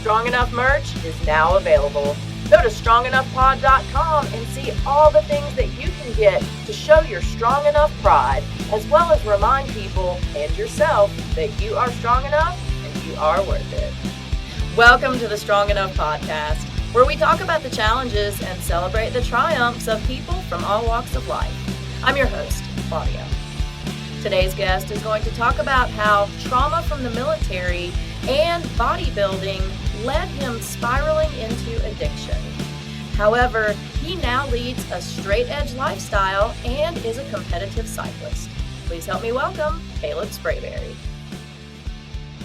Strong Enough merch is now available. Go to strongenoughpod.com and see all the things that you can get to show your strong enough pride, as well as remind people and yourself that you are strong enough and you are worth it. Welcome to the Strong Enough Podcast, where we talk about the challenges and celebrate the triumphs of people from all walks of life. I'm your host, Claudia. Today's guest is going to talk about how trauma from the military and bodybuilding led him spiraling into addiction. However, he now leads a straight-edge lifestyle and is a competitive cyclist. Please help me welcome Caleb Sprayberry.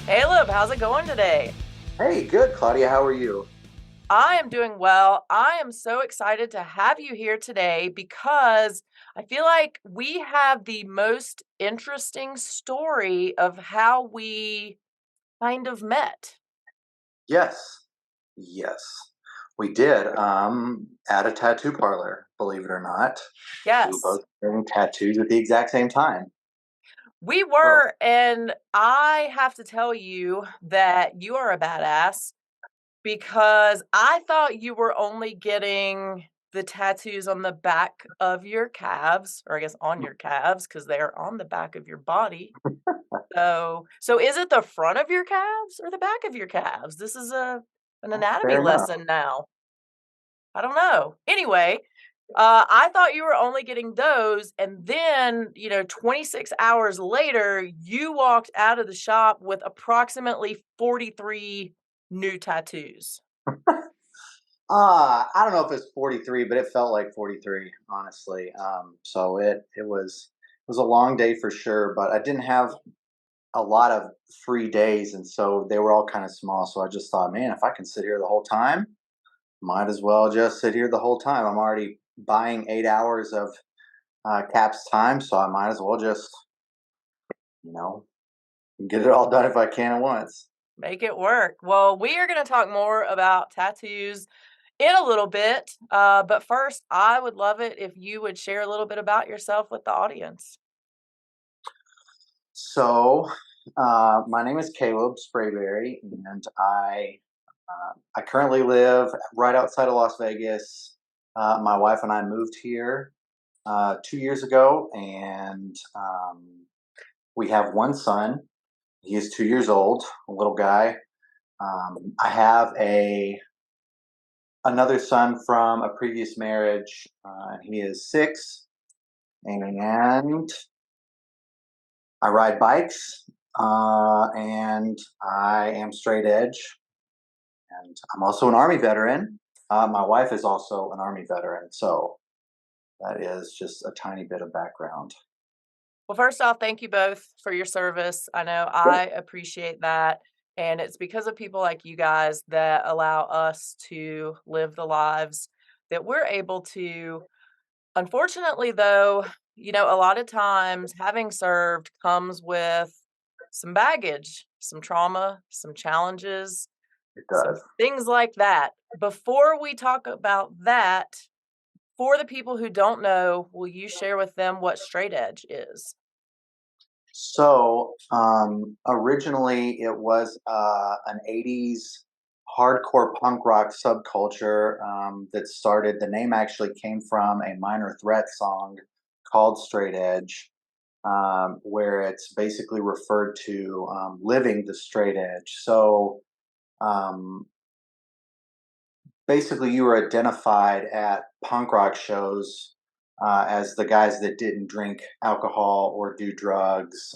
Caleb, how's it going today? Hey, good, Claudia. How are you? I am doing well. I am so excited to have you here today because I feel like we have the most interesting story of how we kind of met. Yes, we did. At a tattoo parlor, believe it or not. Yes. We were both getting tattoos at the exact same time. We were, and I have to tell you that you are a badass because I thought you were only getting the tattoos on the back of your calves, or I guess on your calves, because they're on the back of your body. So is it the front of your calves or the back of your calves? This is an anatomy Fair enough. lesson now. I don't know. Anyway, I thought you were only getting those, and then 26 hours later, you walked out of the shop with approximately 43 new tattoos. I don't know if it's 43, but it felt like 43, honestly. So it was a long day for sure, but I didn't have a lot of free days, and so they were all kind of small. So I just thought, man, if I can sit here the whole time, might as well just sit here the whole time. I'm already buying 8 hours of Cap's time, so I might as well just, get it all done if I can at once. Make it work. Well, we are going to talk more about tattoos in a little bit. But first, I would love it if you would share a little bit about yourself with the audience. So, my name is Caleb Sprayberry, and I currently live right outside of Las Vegas. My wife and I moved here 2 years ago, and we have one son. He is 2 years old, a little guy. I have another son from a previous marriage, and he is 6. And I ride bikes, and I am straight edge. And I'm also an Army veteran. My wife is also an Army veteran, so that is just a tiny bit of background. Well, first off, thank you both for your service. I know I appreciate that. And it's because of people like you guys that allow us to live the lives that we're able to. Unfortunately, though, a lot of times having served comes with some baggage, some trauma, some challenges, It some does. things like that. Before we talk about that, for the people who don't know, will you share with them what straight edge is? So, originally it was an 80s hardcore punk rock subculture that started. The name actually came from a Minor Threat song called Straight Edge, where it's basically referred to living the straight edge. So, um, basically, you were identified at punk rock shows as the guys that didn't drink alcohol or do drugs.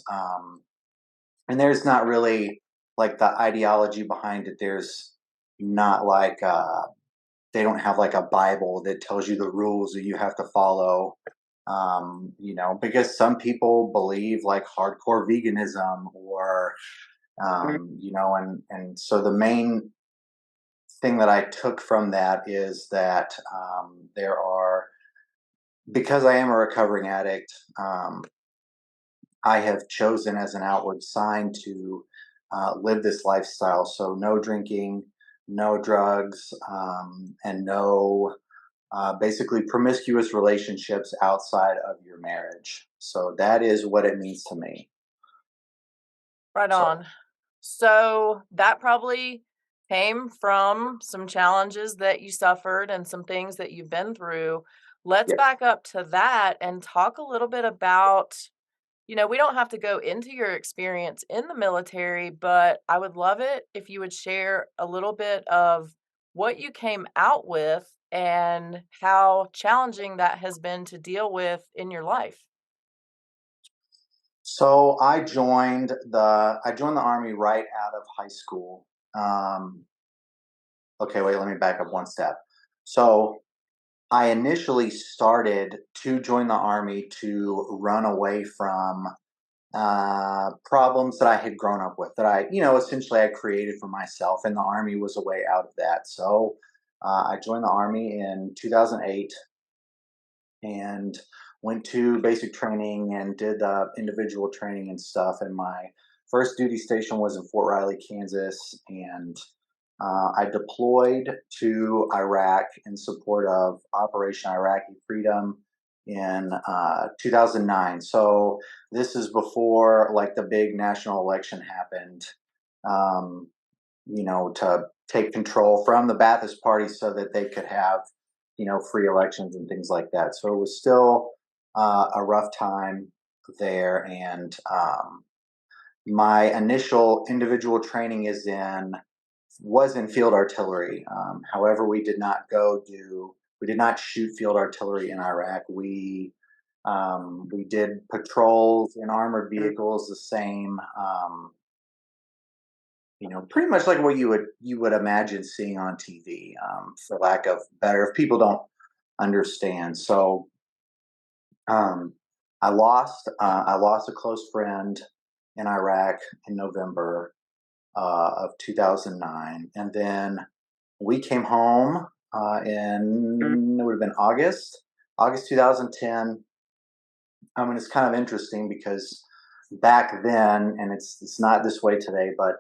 And there's not really like the ideology behind it. There's not like they don't have like a Bible that tells you the rules that you have to follow. Because some people believe like hardcore veganism or and so the main thing that I took from that is that there are, because I am a recovering addict, I have chosen as an outward sign to live this lifestyle. So no drinking, no drugs, and no basically promiscuous relationships outside of your marriage. So that is what it means to me. Right on. So that probably came from some challenges that you suffered and some things that you've been through. Let's Yes. back up to that and talk a little bit about, we don't have to go into your experience in the military, but I would love it if you would share a little bit of what you came out with and how challenging that has been to deal with in your life. So I joined the army right out of high school. Um, okay, wait, let me back up one step. So I initially started to join the army to run away from problems that I had grown up with, that essentially I created for myself, and the army was a way out of that. So I joined the army in 2008 and went to basic training and did individual training and stuff. And my first duty station was in Fort Riley, Kansas, and I deployed to Iraq in support of Operation Iraqi Freedom in 2009. So this is before like the big national election happened. Um, to take control from the Ba'athist Party so that they could have, free elections and things like that. So it was still a rough time there. And my initial individual training was in field artillery. However, we did not shoot field artillery in Iraq. We did patrols in armored vehicles, the same. Pretty much like what you would imagine seeing on TV, for lack of better, if people don't understand. So um, I lost a close friend in Iraq in November of 2009, and then we came home in it would have been August 2010. I mean, it's kind of interesting because back then, and it's not this way today, but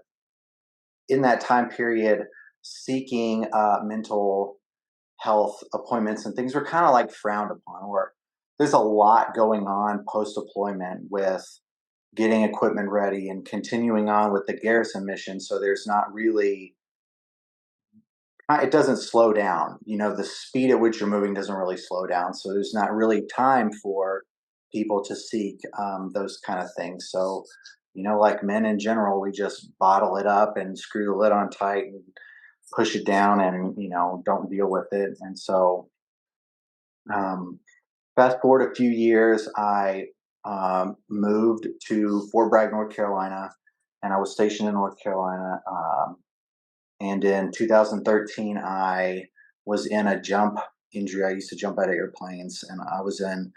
in that time period, seeking mental health appointments and things were kind of like frowned upon. Or there's a lot going on post deployment with getting equipment ready and continuing on with the garrison mission. So there's not really, it doesn't slow down. The speed at which you're moving doesn't really slow down. So there's not really time for people to seek those kind of things. So, like men in general, we just bottle it up and screw the lid on tight and push it down and, don't deal with it. And so, um, fast forward a few years, I moved to Fort Bragg, North Carolina, and I was stationed in North Carolina. And in 2013, I was in a jump injury. I used to jump out of airplanes, and I was in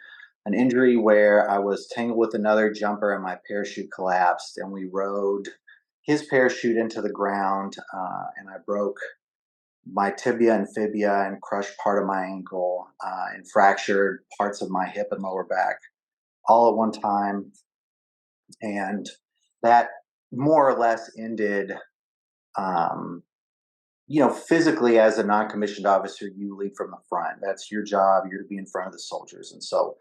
an injury where I was tangled with another jumper and my parachute collapsed, and we rode his parachute into the ground, and I broke my tibia and fibia and crushed part of my ankle, and fractured parts of my hip and lower back all at one time. And that more or less ended. Um, physically, as a non-commissioned officer, you lead from the front. That's your job. You're to be in front of the soldiers. And so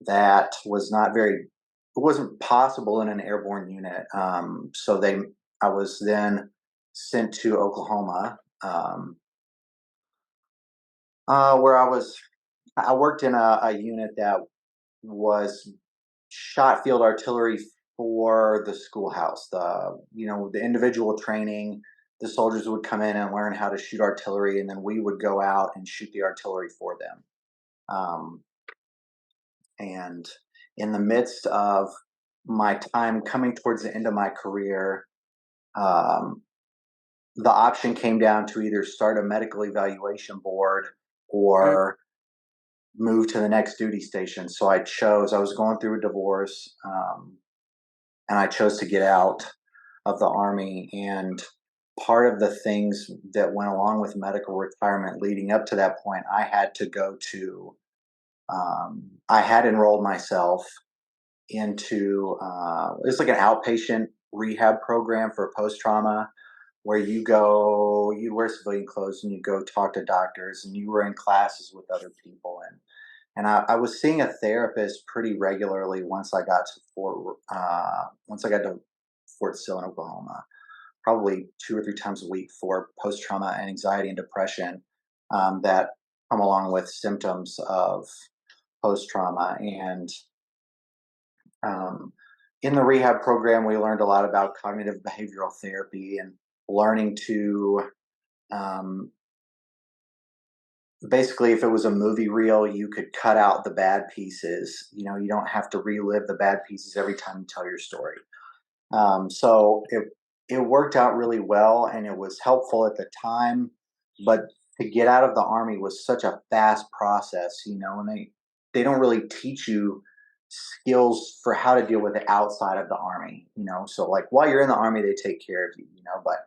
that was not very, it wasn't possible in an airborne unit. I was then sent to Oklahoma, where I worked in a unit that was shot field artillery for the schoolhouse. The individual training, the soldiers would come in and learn how to shoot artillery, and then we would go out and shoot the artillery for them. Um, and in the midst of my time coming towards the end of my career, um, the option came down to either start a medical evaluation board or move to the next duty station. So I was going through a divorce, and I chose to get out of the army. And part of the things that went along with medical retirement leading up to that point, I had enrolled myself into, it's like an outpatient rehab program for post trauma, where you'd wear civilian clothes and you go talk to doctors, and you were in classes with other people. And I was seeing a therapist pretty regularly once I got to Fort Sill in Oklahoma. probably 2 or 3 times a week for post-trauma and anxiety and depression that come along with symptoms of post-trauma. And um, in the rehab program, we learned a lot about cognitive behavioral therapy and learning to um, basically, if it was a movie reel, you could cut out the bad pieces. You don't have to relive the bad pieces every time you tell your story. So it worked out really well, and it was helpful at the time. But to get out of the army was such a fast process, and they don't really teach you skills for how to deal with it outside of the army. So like while you're in the army, they take care of you. But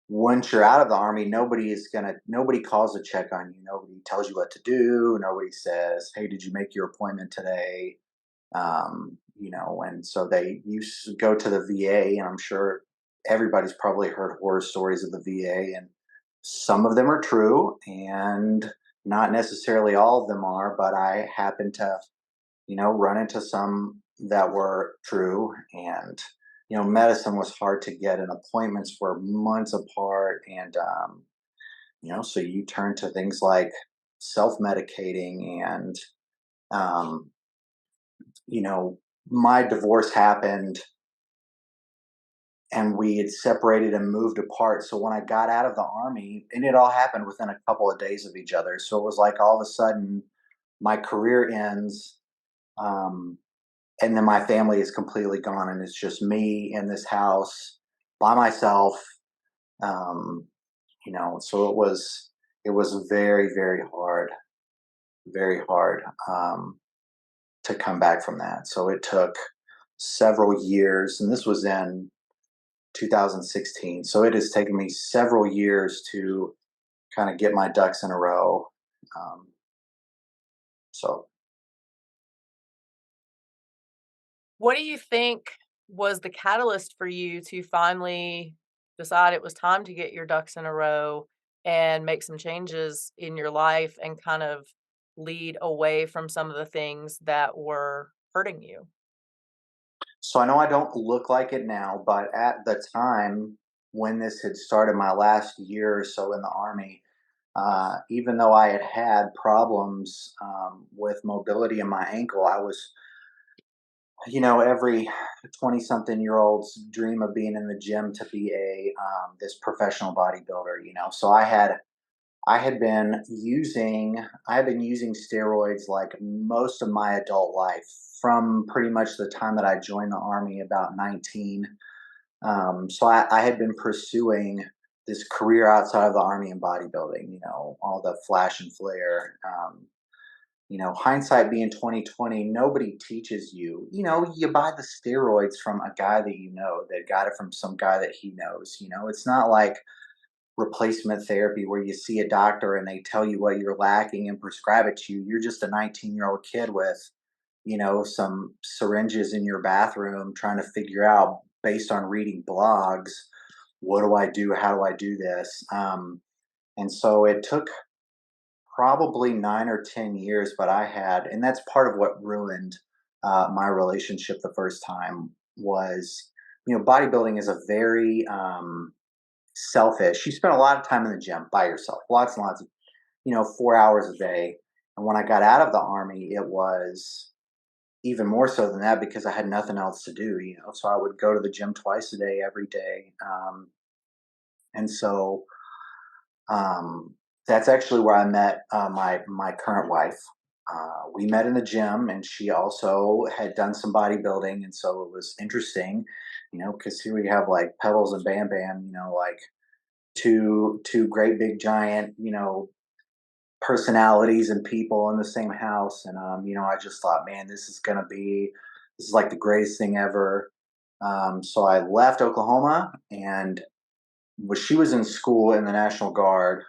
once you're out of the army, nobody calls a check on you. Nobody tells you what to do. Nobody says, "Hey, did you make your appointment today?" And so they used to go to the VA, and I'm sure everybody's probably heard horror stories of the VA, and some of them are true, and not necessarily all of them are, but I happen to, run into some that were true. And, medicine was hard to get, and appointments were months apart. And, so you turn to things like self medicating and, um, you know, my divorce happened and we had separated and moved apart. So when I got out of the army, and it all happened within a couple of days of each other. So it was like all of a sudden my career ends, um, and then my family is completely gone, and it's just me in this house by myself. Um, so it was very, very hard, very hard. To come back from that. So it took several years, and this was in 2016. So it has taken me several years to kind of get my ducks in a row. Um, so What do you think was the catalyst for you to finally decide it was time to get your ducks in a row and make some changes in your life and kind of lead away from some of the things that were hurting you? so I know I don't look like it now, but at the time when this had started, my last year or so in the army, even though I had had problems with mobility in my ankle, I was, every 20 something year old's dream of being in the gym to be a this professional bodybuilder. So I had been using steroids like most of my adult life, from pretty much the time that I joined the army, about 19. So I had been pursuing this career outside of the army in bodybuilding, all the flash and flare. Hindsight being 2020, nobody teaches you. You buy the steroids from a guy that got it from some guy that he knows. It's not like replacement therapy where you see a doctor and they tell you what you're lacking and prescribe it to you. You're just a 19-year-old kid with, some syringes in your bathroom trying to figure out, based on reading blogs, what do I do? How do I do this? And so it took probably 9 or 10 years, but and that's part of what ruined my relationship the first time was, bodybuilding is a very selfish. You spend a lot of time in the gym by yourself, lots and lots of, 4 hours a day. And when I got out of the army, it was even more so than that because I had nothing else to do. So I would go to the gym twice a day, every day. And so um, that's actually where I met my current wife. We met in the gym, and she also had done some bodybuilding, and so it was interesting, because here we have like Pebbles and Bam Bam, like two great big giant, personalities and people in the same house. And I just thought, man, this is like the greatest thing ever. So I left Oklahoma, and she was in school in the National Guard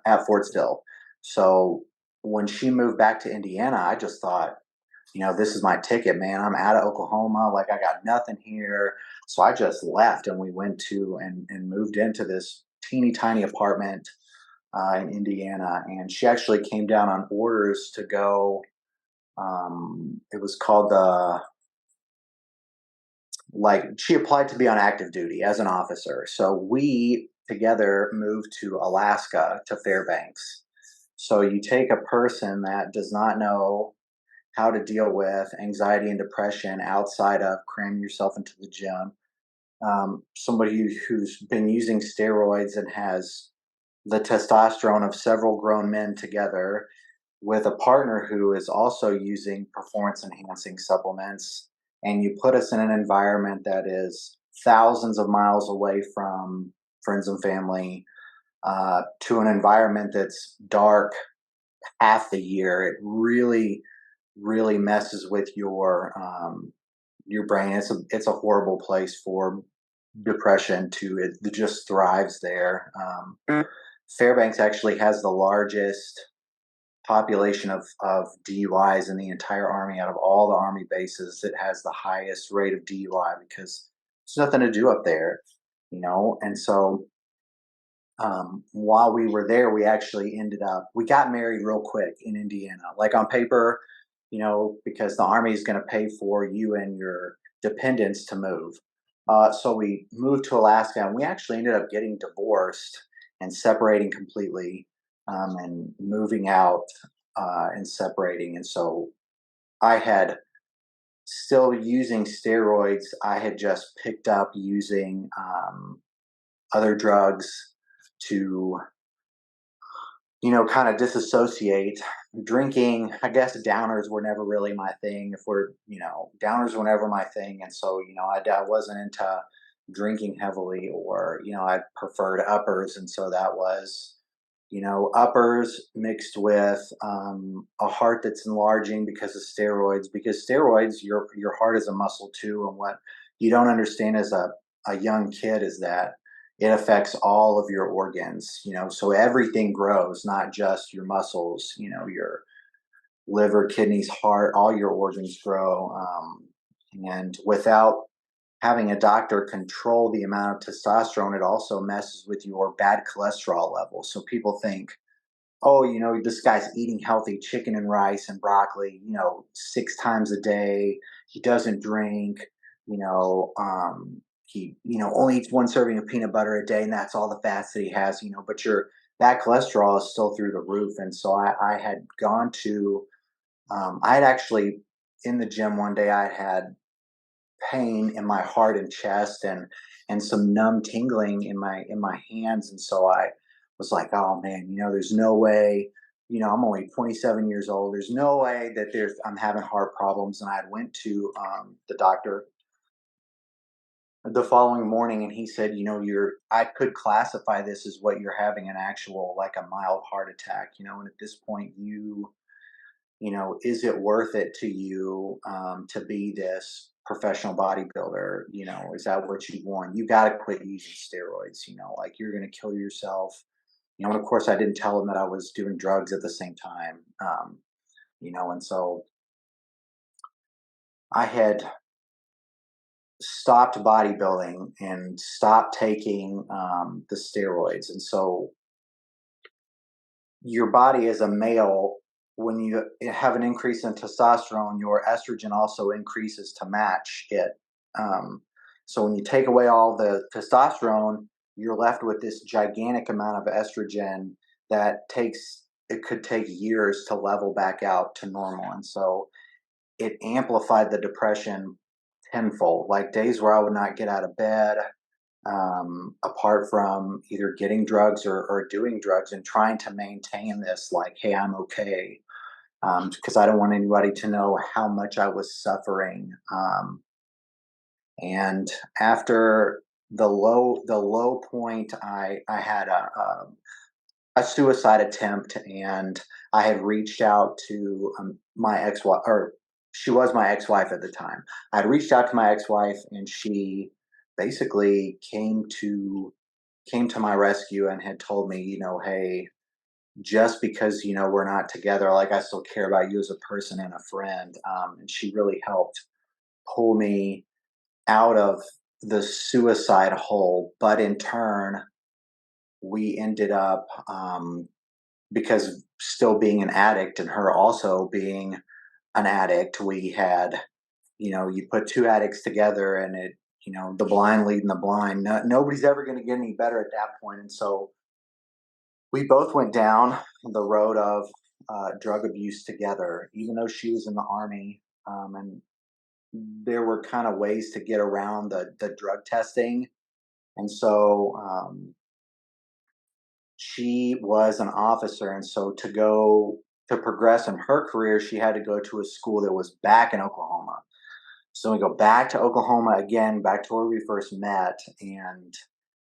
at Fort Still. So when she moved back to Indiana, I just thought, this is my ticket, man. I'm out of Oklahoma. Like, I got nothing here. So I just left, and we went to and moved into this teeny tiny apartment in Indiana. And she actually came down on orders to go. It was called like she applied to be on active duty as an officer. So we together moved to Alaska to Fairbanks. So you take a person that does not know how to deal with anxiety and depression outside of cramming yourself into the gym. Somebody who's been using steroids and has the testosterone of several grown men together with a partner who is also using performance enhancing supplements, and you put us in an environment that is thousands of miles away from friends and family, to an environment that's dark half the year. It really messes with your brain. It's a horrible place for depression to it just thrives there. Fairbanks actually has the largest population of DUIs in the entire Army. Out of all the Army bases, it has the highest rate of DUI because there's nothing to do up there, And so, while we were there, we actually we got married real quick in Indiana. Like on paper, because the Army is going to pay for you and your dependents to move. So we moved to Alaska, and we actually ended up getting divorced and separating completely, and moving out, and separating. And so I had still using steroids. I had just picked up using other drugs to kind of disassociate. Drinking, I guess downers were never really my thing. Downers were never my thing. And so, I wasn't into drinking heavily, or, I preferred uppers. And so that was, uppers mixed with a heart that's enlarging because steroids, your heart is a muscle too. And what you don't understand as a young kid is that it affects all of your organs, so everything grows, not just your muscles, your liver, kidneys, heart, all your organs grow. And without having a doctor control the amount of testosterone, it also messes with your bad cholesterol level. So people think, oh, this guy's eating healthy chicken and rice and broccoli, 6 times a day. He doesn't drink, he, only eats one serving of peanut butter a day, and that's all the fats that he has, but your bad cholesterol is still through the roof. And so I had gone to, I had actually in the gym one day, I had pain in my heart and chest, and some numb tingling in my hands. And so I was like, oh man, there's no way, I'm only 27 years old, there's no way that I'm having heart problems. And I went to the doctor the following morning, and he said, I could classify this as what you're having, an actual, like, a mild heart attack, and at this point, is it worth it to you, to be this professional bodybuilder? Is that what you want? You got to quit using steroids, like, you're going to kill yourself. And of course, I didn't tell him that I was doing drugs at the same time. And so I had stopped bodybuilding and stopped taking the steroids. And so your body as a male, when you have an increase in testosterone, your estrogen also increases to match it. So when you take away all the testosterone, you're left with this gigantic amount of estrogen it could take years to level back out to normal. And so it amplified the depression tenfold, like days where I would not get out of bed, apart from either getting drugs or doing drugs and trying to maintain this, like, hey, I'm okay. Because I don't want anybody to know how much I was suffering. And after the low point, I had a suicide attempt, and I had reached out to my ex-wife, or she was my ex-wife at the time. I had reached out to my ex-wife, and she basically came to my rescue and had told me, hey, just because we're not together, like, I still care about you as a person and a friend. And she really helped pull me out of the suicide hole. But in turn, we ended up, because still being an addict and her also being an addict, we had, you put two addicts together, and the blind leading the blind. Nobody's ever going to get any better at that point. And so we both went down the road of drug abuse together, even though she was in the army. And there were kind of ways to get around the drug testing. And so she was an officer. And so to progress in her career, she had to go to a school that was back in Oklahoma. So we go back to Oklahoma again, back to where we first met, and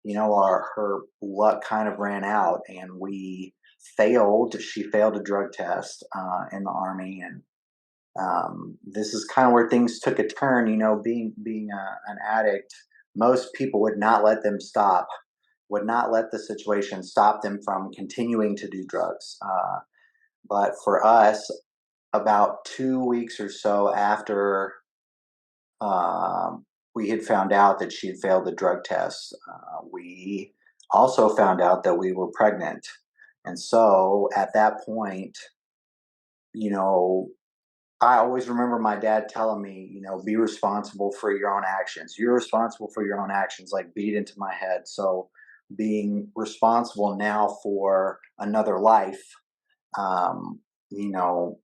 her luck kind of ran out, and we failed. She failed a drug test in the army, and this is kind of where things took a turn. Being an addict, most people would not let them stop, would not let the situation stop them from continuing to do drugs. But for us, about 2 weeks or so after we had found out that she had failed the drug test, we also found out that we were pregnant. And so at that point, you know, I always remember my dad telling me, be responsible for your own actions. You're responsible for your own actions, like beat into my head. So being responsible now for another life, um, you know,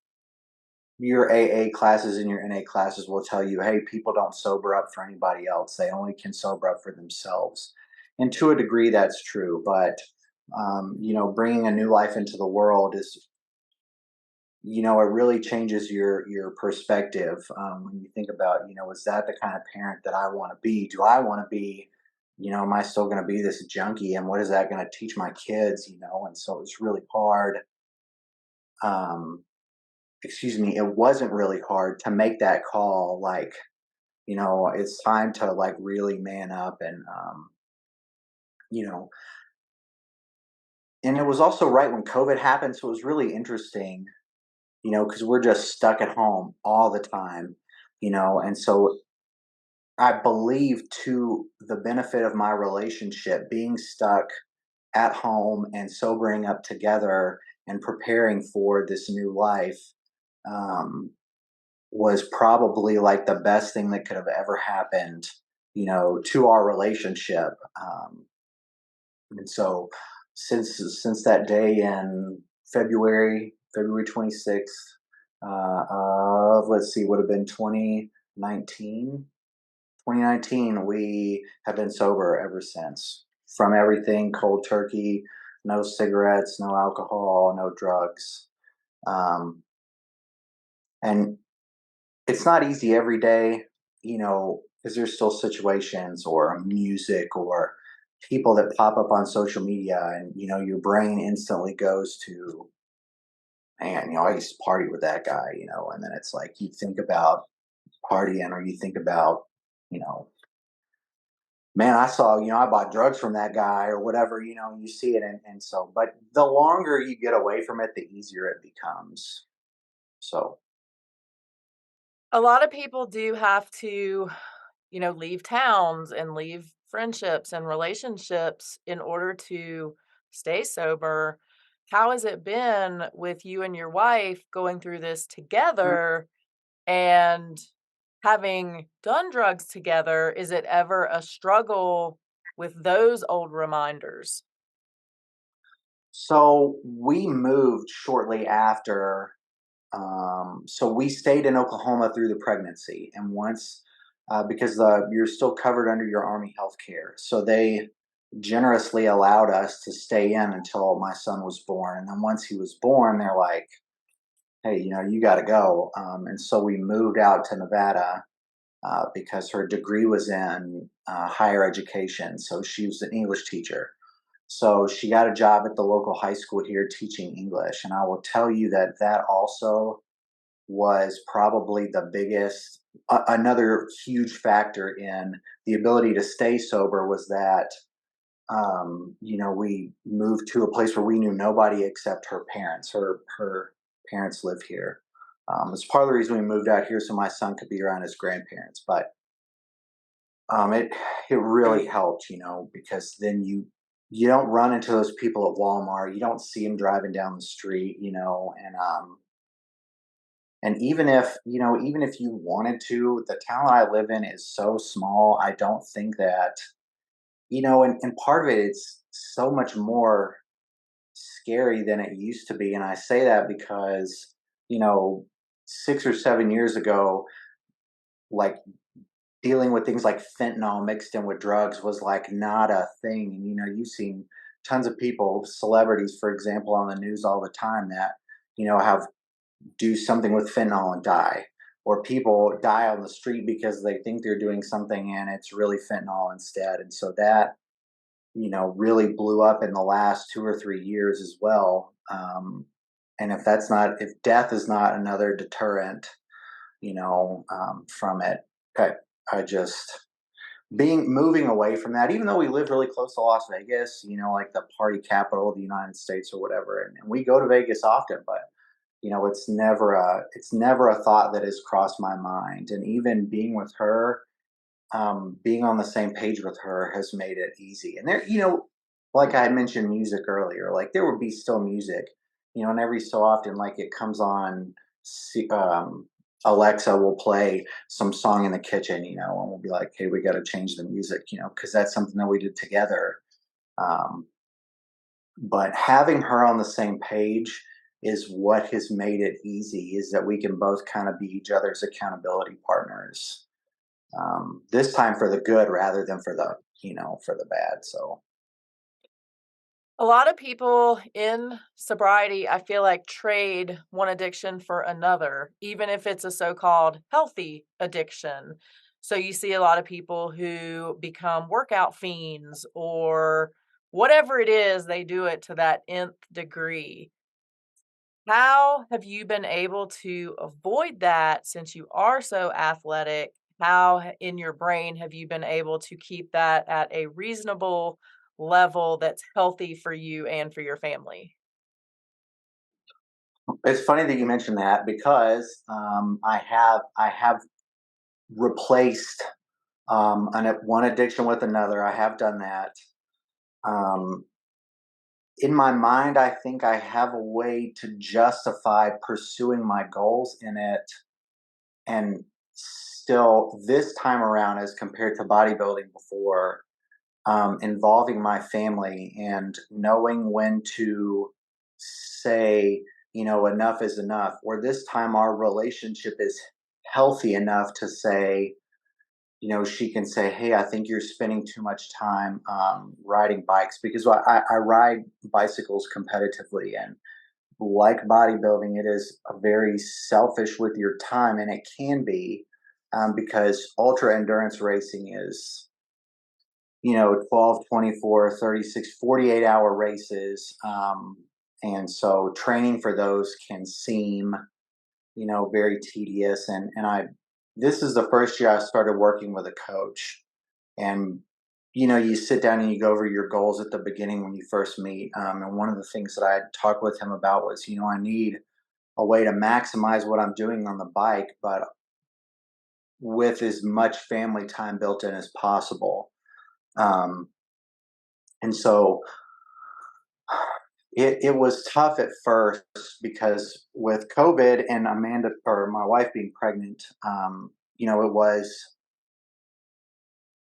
your AA classes and your NA classes will tell you, hey, people don't sober up for anybody else. They only can sober up for themselves. And to a degree, that's true. But, bringing a new life into the world is, it really changes your perspective when you think about, is that the kind of parent that I want to be? Do I want to be, am I still going to be this junkie? And what is that going to teach my kids? And so it's really hard. Um, it wasn't really hard to make that call. Like, it's time to like really man up you know, and it was also right when COVID happened. So it was really interesting, because we're just stuck at home all the time, and so I believe to the benefit of my relationship, being stuck at home and sobering up together and preparing for this new life, um, was probably like the best thing that could have ever happened, to our relationship. And so since that day in February 26th, of, let's see, would have been 2019, we have been sober ever since. From everything cold turkey, no cigarettes, no alcohol, no drugs. Um, and it's not easy every day, because there's still situations or music or people that pop up on social media, and your brain instantly goes to, man, I used to party with that guy, and then it's like you think about partying, or you think about, you know, man, I saw, I bought drugs from that guy or whatever, you see it. And so, but the longer you get away from it, the easier it becomes. So, A lot of people do have to, leave towns and leave friendships and relationships in order to stay sober. How has it been with you and your wife going through this together and having done drugs together? Is it ever a struggle with those old reminders? so we moved shortly after. So we stayed in Oklahoma through the pregnancy, and once, because you're still covered under your Army health care, so they generously allowed us to stay in until my son was born. And then once he was born, they're like, hey, you got to go. And so we moved out to Nevada because her degree was in higher education. So she was an English teacher. So she got a job at the local high school here teaching English. And I will tell you that that also was probably the biggest, another huge factor in the ability to stay sober was that, we moved to a place where we knew nobody except her parents. Her parents live here. It's part of the reason we moved out here so my son could be around his grandparents. But it really helped, because then you don't run into those people at Walmart. You don't see them driving down the street, and And even if you wanted to, the town I live in is so small. I don't think that, and part of it, it's so much more scary than it used to be. And I say that because, you know, 6 or 7 years ago, like dealing with things like fentanyl mixed in with drugs was like not a thing. And you've seen tons of people, celebrities, for example, on the news all the time that, have do something with fentanyl and die. Or people die on the street because they think they're doing something and it's really fentanyl instead. And so that, really blew up in the last 2 or 3 years as well. And if death is not another deterrent, from it, I, I just being moving away from that, even though we live really close to Las Vegas, like the party capital of the United States or whatever, and we go to Vegas often, but it's never a thought that has crossed my mind. And even being with her, being on the same page with her has made it easy. And there, like I had mentioned music earlier, like there would be still music, and every so often, like it comes on, Alexa will play some song in the kitchen, and we'll be like, hey, we got to change the music, because that's something that we did together. Um, but having her on the same page is what has made it easy, is that we can both kind of be each other's accountability partners, this time for the good rather than for the bad. So A lot of people in sobriety, I feel like, trade one addiction for another, even if it's a so-called healthy addiction. So you see a lot of people who become workout fiends or whatever it is, they do it to that nth degree. How have you been able to avoid that since you are so athletic? In your brain have you been able to keep that at a reasonable level that's healthy for you and for your family? it's funny that you mentioned that, because I have replaced, one addiction with another. I have done that. Um, in my mind, I think I have a way to justify pursuing my goals in it, and still, this time around, as compared to bodybuilding before, involving my family and knowing when to say, enough is enough. Or this time, our relationship is healthy enough to say, she can say, hey, I think you're spending too much time, riding bikes, because I ride bicycles competitively. And like bodybuilding, it is a very selfish with your time, and it can be, because ultra endurance racing is, 12, 24, 36, 48 hour races. And so training for those can seem, very tedious. This is the first year I started working with a coach. And, you sit down and you go over your goals at the beginning when you first meet. And one of the things that I talked with him about was, I need a way to maximize what I'm doing on the bike, but with as much family time built in as possible. Um, and so it was tough at first, because with COVID and Amanda, or my wife, being pregnant, it was,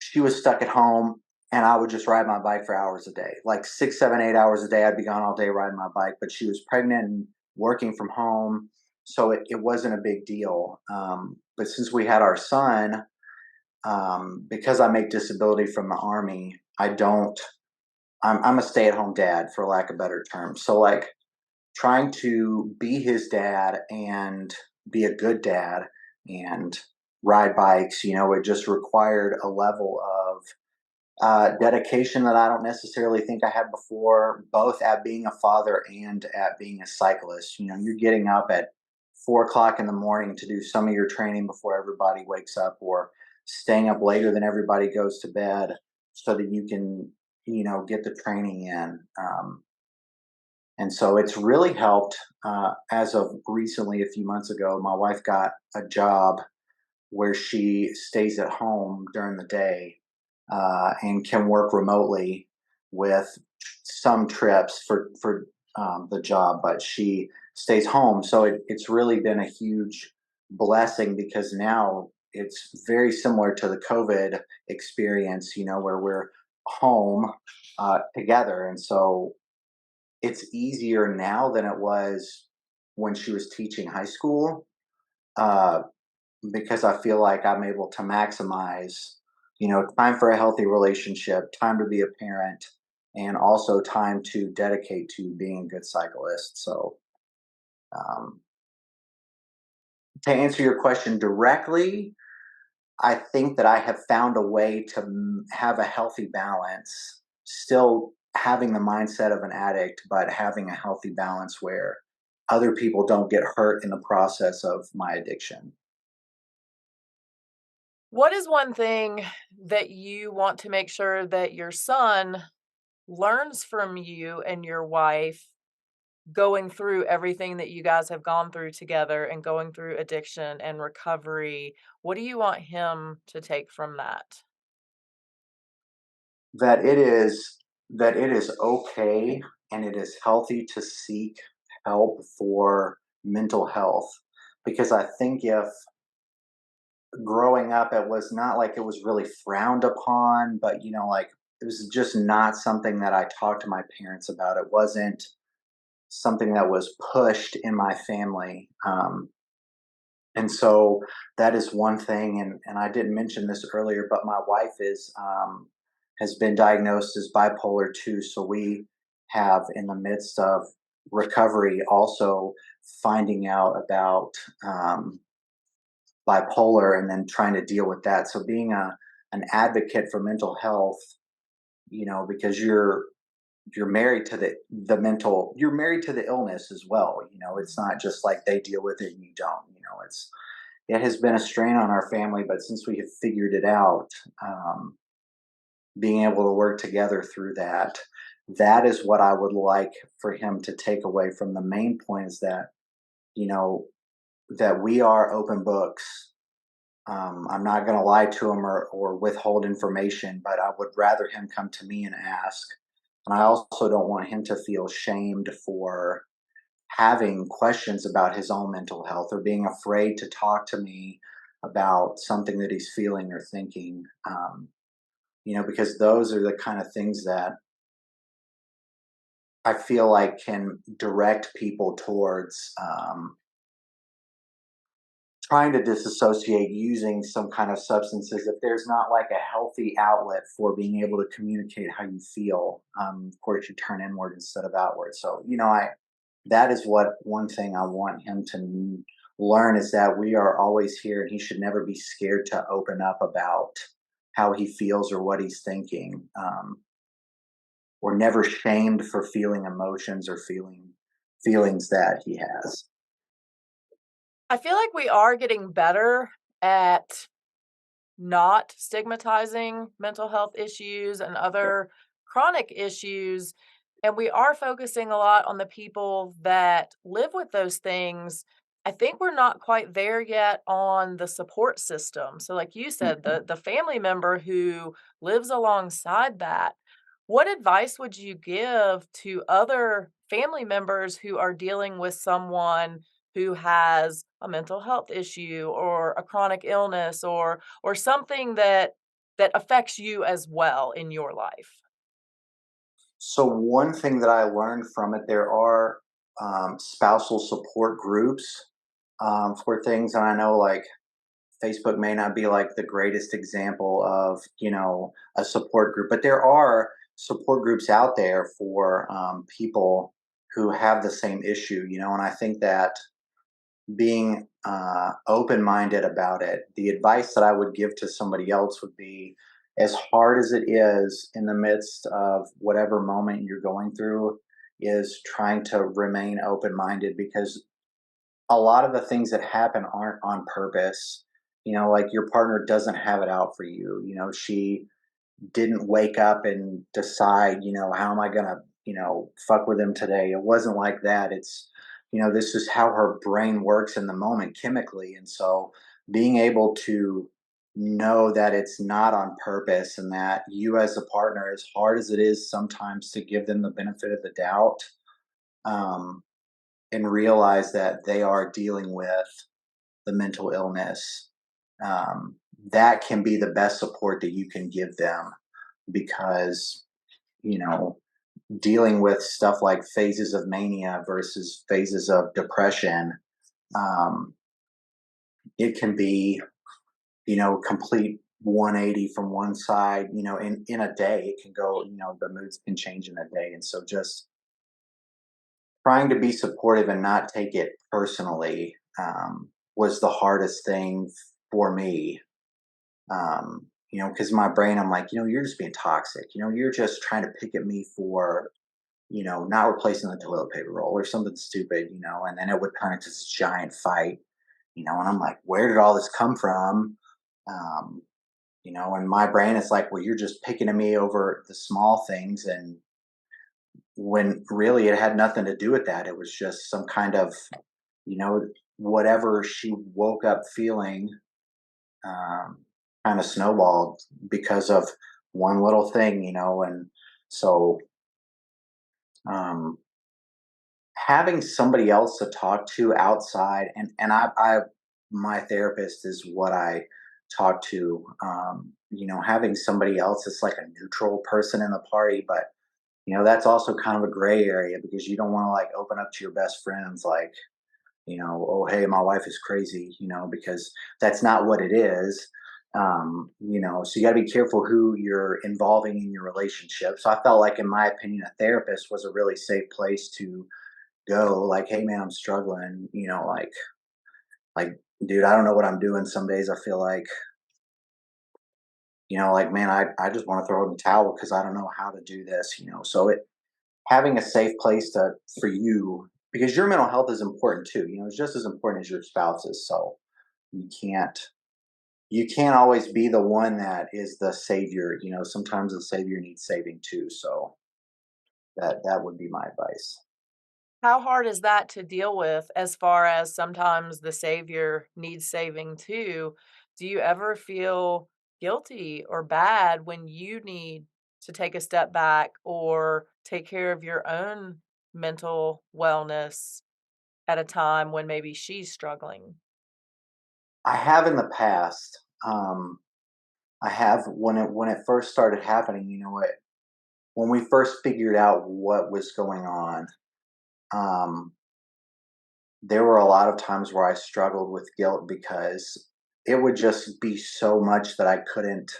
she was stuck at home, and I would just ride my bike for hours a day, like 6, 7, 8 hours a day. I'd be gone all day riding my bike, but she was pregnant and working from home. So it wasn't a big deal. But since we had our son, because I make disability from the Army, I'm a stay at home dad, for lack of better terms. So, like, trying to be his dad and be a good dad and ride bikes, it just required a level of, dedication that I don't necessarily think I had before, both at being a father and at being a cyclist. You're getting up at 4 o'clock in the morning to do some of your training before everybody wakes up, or staying up later than everybody goes to bed so that you can, get the training in. And so it's really helped. As of recently, a few months ago, my wife got a job where she stays at home during the day, and can work remotely with some trips for the job. But she stays home. So it's really been a huge blessing because now it's very similar to the COVID experience, where we're home together. And so it's easier now than it was when she was teaching high school, uh, because I feel like I'm able to maximize, time for a healthy relationship, time to be a parent, and also time to dedicate to being a good cyclist. So, um, to answer your question directly, I think that I have found a way to have a healthy balance, still having the mindset of an addict, but having a healthy balance where other people don't get hurt in the process of my addiction. What is one thing that you want to make sure that your son learns from you and your wife going through everything that you guys have gone through together and going through addiction and recovery? What do you want him to take from that? That it is okay and it is healthy to seek help for mental health, because I think if growing up it was not like it was really frowned upon, but like it was just not something that I talked to my parents about. It wasn't something that was pushed in my family. And so that is one thing, and I didn't mention this earlier, but my wife has been diagnosed as bipolar too. So we have, in the midst of recovery, also finding out about bipolar and then trying to deal with that. So being an advocate for mental health, because you're married to you're married to the illness as well. It's not just like they deal with it and you don't. It has been a strain on our family, but since we have figured it out, um, being able to work together through that, that is what I would like for him to take away from the main point is that, you know, that we are open books. I'm not going to lie to him or withhold information, but I would rather him come to me and ask. And I also don't want him to feel shamed for having questions about his own mental health or being afraid to talk to me about something that he's feeling or thinking. Because those are the kind of things that I feel like can direct people towards trying to disassociate using some kind of substances if there's not like a healthy outlet for being able to communicate how you feel. Of course, you turn inward instead of outward. So, I that is what one thing I want him to learn is that we are always here, and he should never be scared to open up about how he feels or what he's thinking, or never shamed for feeling emotions or feelings that he has. I feel like we are getting better at not stigmatizing mental health issues and other chronic issues. And we are focusing a lot on the people that live with those things. I think we're not quite there yet on the support system. So, like you said, Mhm. the family member who lives alongside that, what advice would you give to other family members who are dealing with someone who has a mental health issue or a chronic illness or something that affects you as well in your life? So one thing that I learned from it, there are spousal support groups for things, and I know like Facebook may not be like the greatest example of a support group, but there are support groups out there for people who have the same issue, and I think that being open-minded about it, the advice that I would give to somebody else would be, as hard as it is in the midst of whatever moment you're going through, is trying to remain open-minded, because a lot of the things that happen aren't on purpose. Like your partner doesn't have it out for you. She didn't wake up and decide, how am I going to, fuck with him today. It wasn't like that. This is how her brain works in the moment chemically. And so being able to know that it's not on purpose, and that you as a partner, as hard as it is sometimes to give them the benefit of the doubt, um, and realize that they are dealing with the mental illness, um, that can be the best support that you can give them because, you know, dealing with stuff like phases of mania versus phases of depression, um, it can be, complete 180 from one side, in a day. It can go, the moods can change in a day. And so just trying to be supportive and not take it personally was the hardest thing for me. Because my brain, I'm like, you're just being toxic. You're just trying to pick at me for, not replacing the toilet paper roll or something stupid, and then it would turn into this giant fight, and I'm like, where did all this come from? Um, and my brain is like, well, you're just picking at me over the small things. And when really it had nothing to do with that. It was just some kind of, you know, whatever she woke up feeling um, kind of snowballed because of one little thing, and so um, having somebody else to talk to outside, and I my therapist is what I talk to. Having somebody else that's like a neutral person in the party, but that's also kind of a gray area because you don't want to like open up to your best friends like, oh hey, my wife is crazy, because that's not what it is. So you got to be careful who you're involving in your relationship. So I felt like, in my opinion, a therapist was a really safe place to go. Like, hey man, I'm struggling. Like, dude, I don't know what I'm doing. Some days I feel like, like, man, I just want to throw in the towel because I don't know how to do this. So it having a safe place to for you, because your mental health is important too. It's just as important as your spouse's. So you can't you can't always be the one that is the savior. Sometimes the savior needs saving too. So that would be my advice. How hard is that to deal with as far as sometimes the savior needs saving too? Do you ever feel guilty or bad when you need to take a step back or take care of your own mental wellness at a time when maybe she's struggling? I have in the past. I have when it first started happening. When we first figured out what was going on, um, there were a lot of times where I struggled with guilt because it would just be so much that I couldn't.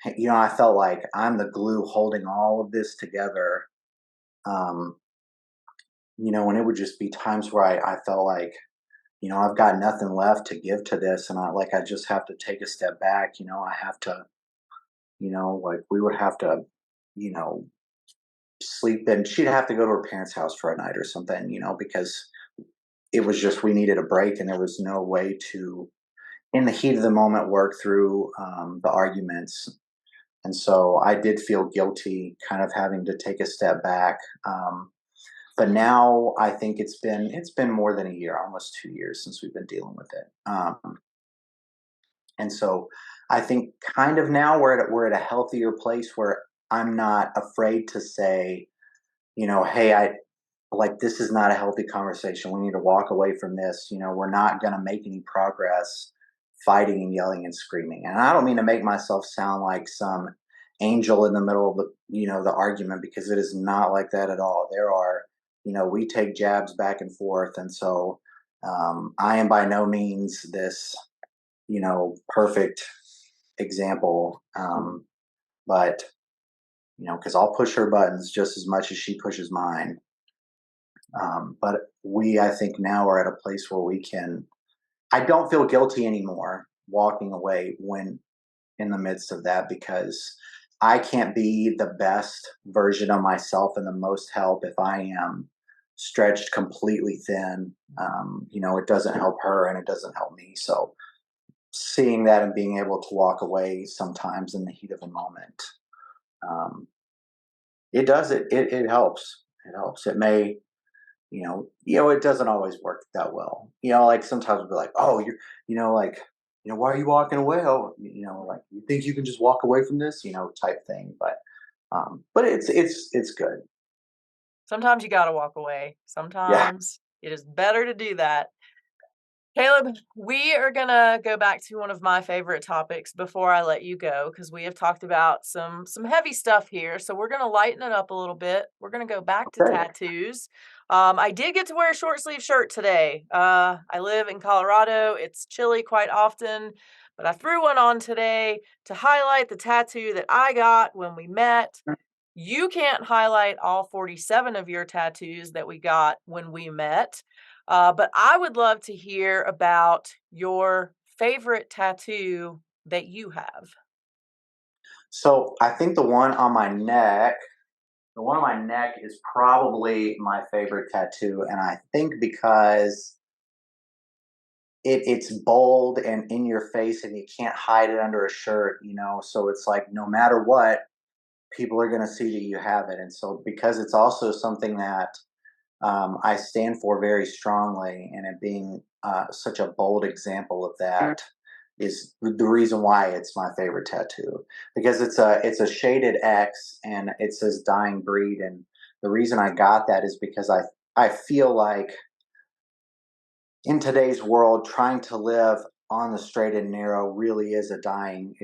I felt like I'm the glue holding all of this together. Um, and it would just be times where I felt like, I've got nothing left to give to this. And I just have to take a step back. I have to, like we would have to, you know, sleep in. She'd have to go to her parents' house for a night or something, because it was just, we needed a break and there was no way to, in the heat of the moment, work through the arguments. And so I did feel guilty kind of having to take a step back. But now I think it's been more than a year, almost 2 years since we've been dealing with it. And so I think kind of now we're at a healthier place where I'm not afraid to say, hey, I like this is not a healthy conversation. We need to walk away from this. We're not going to make any progress fighting and yelling and screaming. And I don't mean to make myself sound like some angel in the middle of the argument, because it is not like that at all. There are, we take jabs back and forth. And so I am by no means this, perfect example. But, because I'll push her buttons just as much as she pushes mine. But I think, now are at a place where I don't feel guilty anymore walking away when in the midst of that, because I can't be the best version of myself and the most help if I am stretched completely thin. It doesn't help her and it doesn't help me. So seeing that and being able to walk away sometimes in the heat of a moment, um, it helps. It helps. It may, it doesn't always work that well. Like sometimes we'll be like, oh, like, why are you walking away? Oh, like you think you can just walk away from this, type thing. But it's good. Sometimes you gotta walk away. Yeah. Sometimes it is better to do that. Caleb, we are gonna go back to one of my favorite topics before I let you go, because we have talked about some heavy stuff here. So we're gonna lighten it up a little bit. We're gonna go back to Okay. tattoos. I did get to wear a short sleeve shirt today. I live in Colorado. It's chilly quite often, but I threw one on today to highlight the tattoo that I got when we met. You can't highlight all 47 of your tattoos that we got when we met. But I would love to hear about your favorite tattoo that you have. So I think the one on my neck is probably my favorite tattoo, and I think because it's bold and in your face, and you can't hide it under a shirt, you know. So it's like no matter what, people are going to see that you have it, and so because it's also something that I stand for very strongly, and it being such a bold example of that is the reason why it's my favorite tattoo, because it's a shaded X and it says dying breed. And the reason I got that is because I feel like in today's world, trying to live on the straight and narrow really is a dying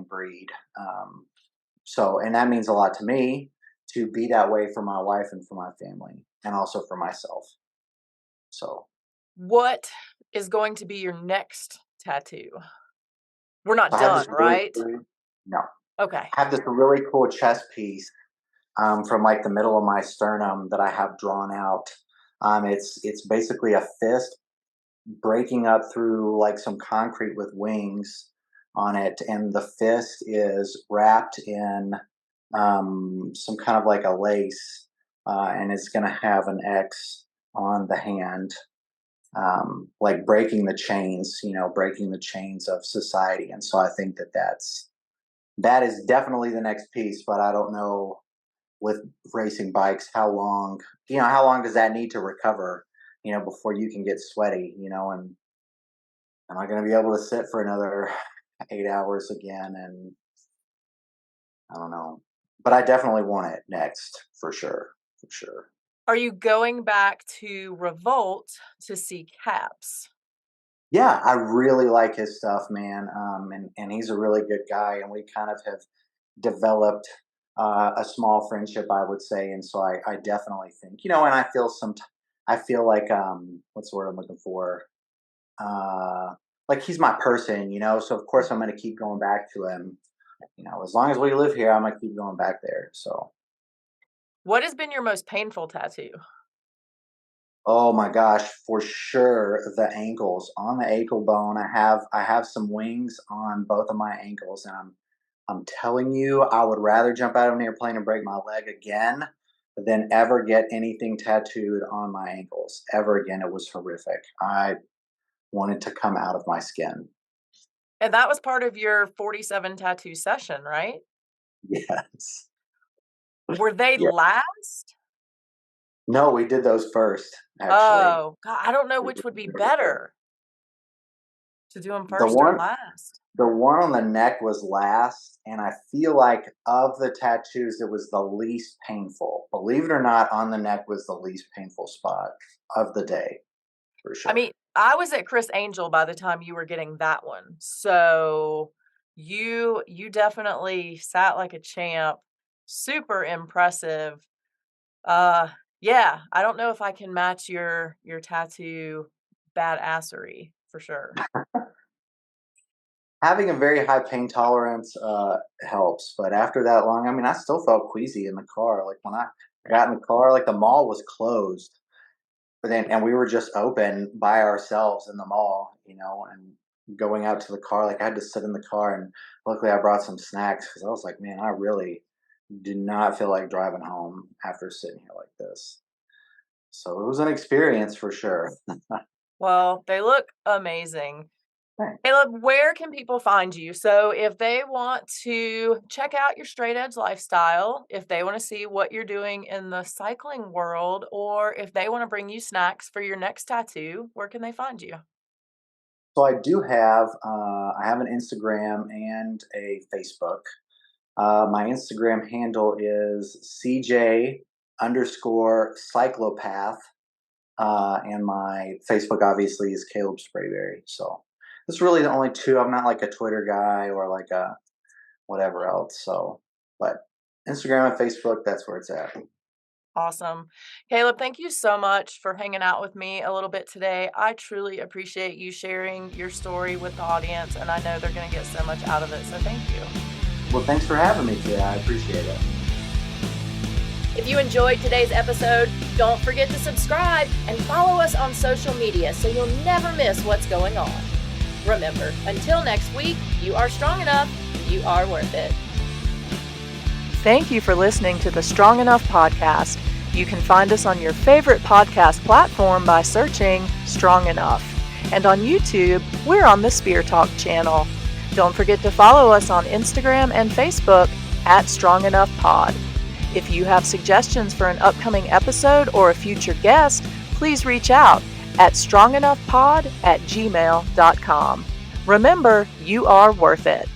breed. So, and that means a lot to me to be that way for my wife and for my family, and also for myself. So, What is going to be your next tattoo? We're not so I have done, this right? no, Okay. I have this really cool chest piece from like the middle of my sternum that I have drawn out. It's basically a fist breaking up through like some concrete with wings on it, and the fist is wrapped in some kind of like a lace, and it's going to have an X on the hand, like breaking the chains, you know, breaking the chains of society. And so I think that is definitely the next piece, but I don't know with racing bikes how long does that need to recover, you know, before you can get sweaty, you know. And am I going to be able to sit for another 8 hours again? And I don't know, but I definitely want it next for sure, for sure. Are you going back to Revolt to see Caps? Yeah, I really like his stuff, man. And he's a really good guy, and we kind of have developed a small friendship, I would say. And so I definitely think, you know, and I feel like, what's the word I'm looking for? Like he's my person, you know. So of course I'm going to keep going back to him. You know, as long as we live here, I'm going to keep going back there. So, What has been your most painful tattoo? oh my gosh, for sure the ankles. On the ankle bone, I have some wings on both of my ankles, and I'm telling you, I would rather jump out of an airplane and break my leg again than ever get anything tattooed on my ankles ever again. It was horrific. I wanted to come out of my skin. And that was part of your 47 tattoo session, right? Yes. Were they Yeah. last? No, we did those first, actually. Oh, God, I don't know We which would be did those first. better, to do them The first or one last. The one on the neck was last, and I feel like of the tattoos, it was the least painful. Believe it or not, on the neck was the least painful spot of the day, for I sure. mean, I was at Chris Angel by the time you were getting that one. So you definitely sat like a champ. Super impressive. Uh yeah, I don't know if I can match your tattoo badassery for sure. Having a very high pain tolerance helps, but after that long, I mean, I still felt queasy in the car. Like when I got in the car, like the mall was closed, but then and we were just open by ourselves in the mall, you know, and going out to the car, like I had to sit in the car, and luckily I brought some snacks because I was like, man, I really do not feel like driving home after sitting here like this. So it was an experience for sure. Well, they look amazing. Thanks. Caleb, where can people find you? So if they want to check out your straight edge lifestyle, if they want to see what you're doing in the cycling world, or if they want to bring you snacks for your next tattoo, where can they find you? So I have an Instagram and a Facebook. My Instagram handle is CJ. _cyclopath. And my Facebook obviously is Caleb Sprayberry. So that's really the only two. I'm not like a Twitter guy or like a whatever else. So, but Instagram and Facebook, that's where it's at. Awesome. Caleb, thank you so much for hanging out with me a little bit today. I truly appreciate you sharing your story with the audience, and I know they're going to get so much out of it. So thank you. Well, thanks for having me today. I appreciate it. If you enjoyed today's episode, don't forget to subscribe and follow us on social media so you'll never miss what's going on. Remember, until next week, you are strong enough, you are worth it. Thank you for listening to the Strong Enough podcast. You can find us on your favorite podcast platform by searching Strong Enough. And on YouTube, we're on the Spear Talk channel. Don't forget to follow us on Instagram and Facebook at strongenoughpod. If you have suggestions for an upcoming episode or a future guest, please reach out at strongenoughpod@gmail.com. Remember, you are worth it.